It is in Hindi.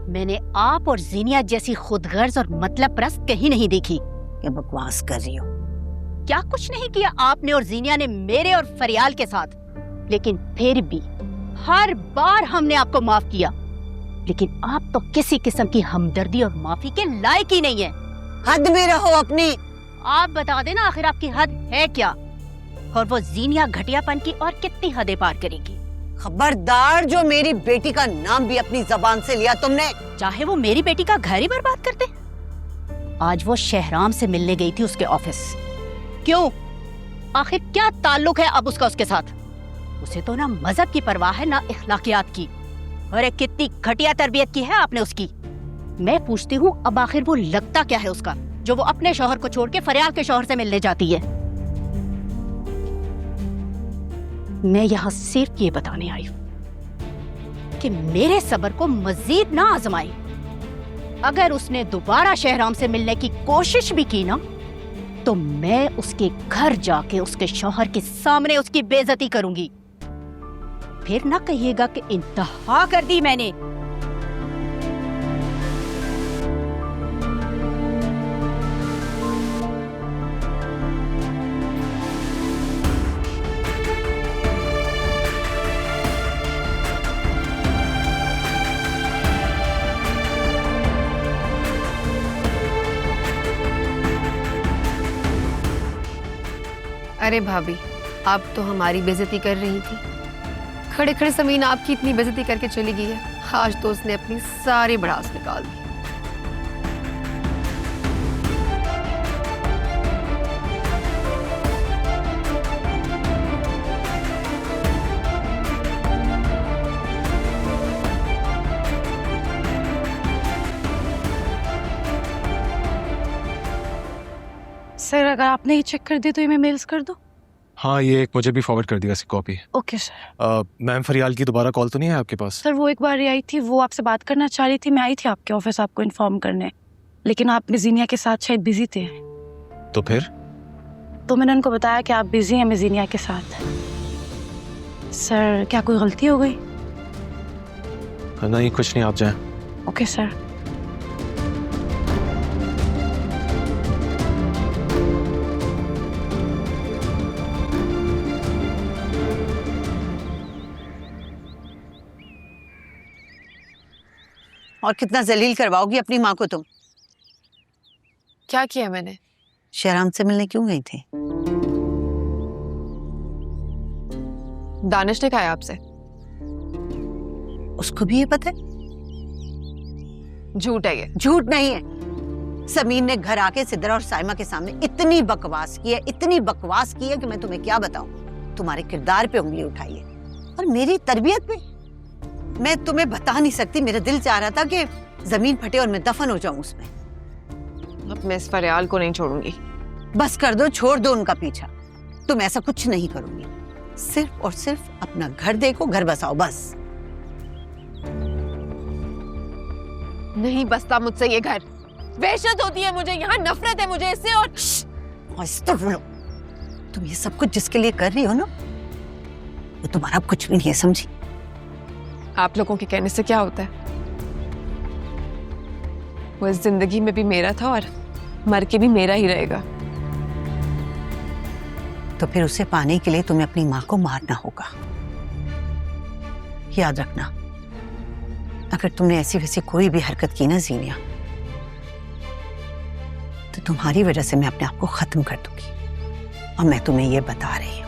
मैंने आप और जीनिया जैसी खुदगर्ज और मतलब परस्त कहीं नहीं देखी। क्या बकवास कर रही हो? क्या कुछ नहीं किया आपने और जीनिया ने मेरे और फरियाल के साथ, लेकिन फिर भी हर बार हमने आपको माफ किया, लेकिन आप तो किसी किस्म की हमदर्दी और माफी के लायक ही नहीं है। हद में रहो अपनी। आप बता देना आखिर आपकी हद है क्या, और वो जीनिया घटियापन की और कितनी हदें पार करेगी। खबरदार, जो मेरी बेटी का नाम भी अपनी जबान से लिया तुमने। चाहे वो मेरी बेटी का घर ही बर्बाद कर दे। आज वो शहराम से मिलने गई थी उसके ऑफिस। क्यों? आखिर क्या ताल्लुक है अब उसका उसके साथ? उसे तो ना मजहब की परवाह है ना इखलाकियात की। अरे कितनी घटिया तरबियत की है आपने उसकी। मैं पूछती हूँ अब आखिर वो लगता क्या है उसका, जो वो अपने शौहर को छोड़ के फरियाल के शौहर से मिलने जाती है। मैं यहाँ सिर्फ ये बताने आई हूँ कि मेरे सब्र को मजीद ना आजमाए। अगर उसने दोबारा शहराम से मिलने की कोशिश भी की ना, तो मैं उसके घर जाके उसके शौहर के सामने उसकी बेइज्जती करूंगी। फिर ना कहिएगा कि इंतहा कर दी मैंने। अरे भाभी, आप तो हमारी बेइज्जती कर रही थी। खड़े खड़े समीन आपकी इतनी बेइज्जती करके चली गई है। आज तो उसने अपनी सारी भड़ास निकाल दी। सर अगर आपने ही चेक कर दी तो ये मैं मेल्स कर दूं? हाँ, ये एक मुझे भी फॉरवर्ड कर दिया इसकी कॉपी। Okay sir. मैम फरियाल की दोबारा कॉल तो नहीं है आपके पास? सर वो एक बार आई थी, वो आपसे बात करना चाह रही थी। मैं आई थी आपके ऑफिस आपको इन्फॉर्म करने, लेकिन आप जीनिया के साथ शायद बिजी थे। तो फिर? तो मैंने उनको बताया कि आप बिजी हैं जीनिया के साथ। सर क्या कोई गलती हो गई? नहीं कुछ नहीं, आप जाएं। Okay sir. और कितना जलील करवाओगी अपनी माँ को तुम? क्या किया मैंने? शहराम से मिलने क्यों गई थी? दानिश ने कहा आपसे? उसको भी ये पता है? झूठ है ये। झूठ नहीं है। समीर ने घर आके सिद्रा और साइमा के सामने इतनी बकवास की है, इतनी बकवास की है कि मैं तुम्हें क्या बताऊं। तुम्हारे किरदार पे उंगली उठाई है और मेरी तरबियत पे। मैं तुम्हें बता नहीं सकती, मेरा दिल चाह रहा था कि जमीन फटे और मैं दफन हो जाऊं उसमें। अब मैं इस फरियाल को नहीं छोड़ूंगी। बस कर दो, छोड़ दो उनका पीछा। तुम ऐसा कुछ नहीं करोगी। सिर्फ और सिर्फ अपना घर देखो, घर बसाओ बस। नहीं बसता मुझसे ये घर। वहशत होती है मुझे यहाँ, नफरत है मुझे इससे। और तुम ये सब कुछ जिसके लिए कर रही हो ना, वो तुम्हारा कुछ भी नहीं है, समझी? आप लोगों के कहने से क्या होता है? वो इस जिंदगी में भी मेरा था और मर के भी मेरा ही रहेगा। तो फिर उसे पाने के लिए तुम्हें अपनी माँ को मारना होगा। याद रखना, अगर तुमने ऐसी वैसी कोई भी हरकत की ना जीनिया, तो तुम्हारी वजह से मैं अपने आप को खत्म कर दूंगी। और मैं तुम्हें ये बता रही हूँ।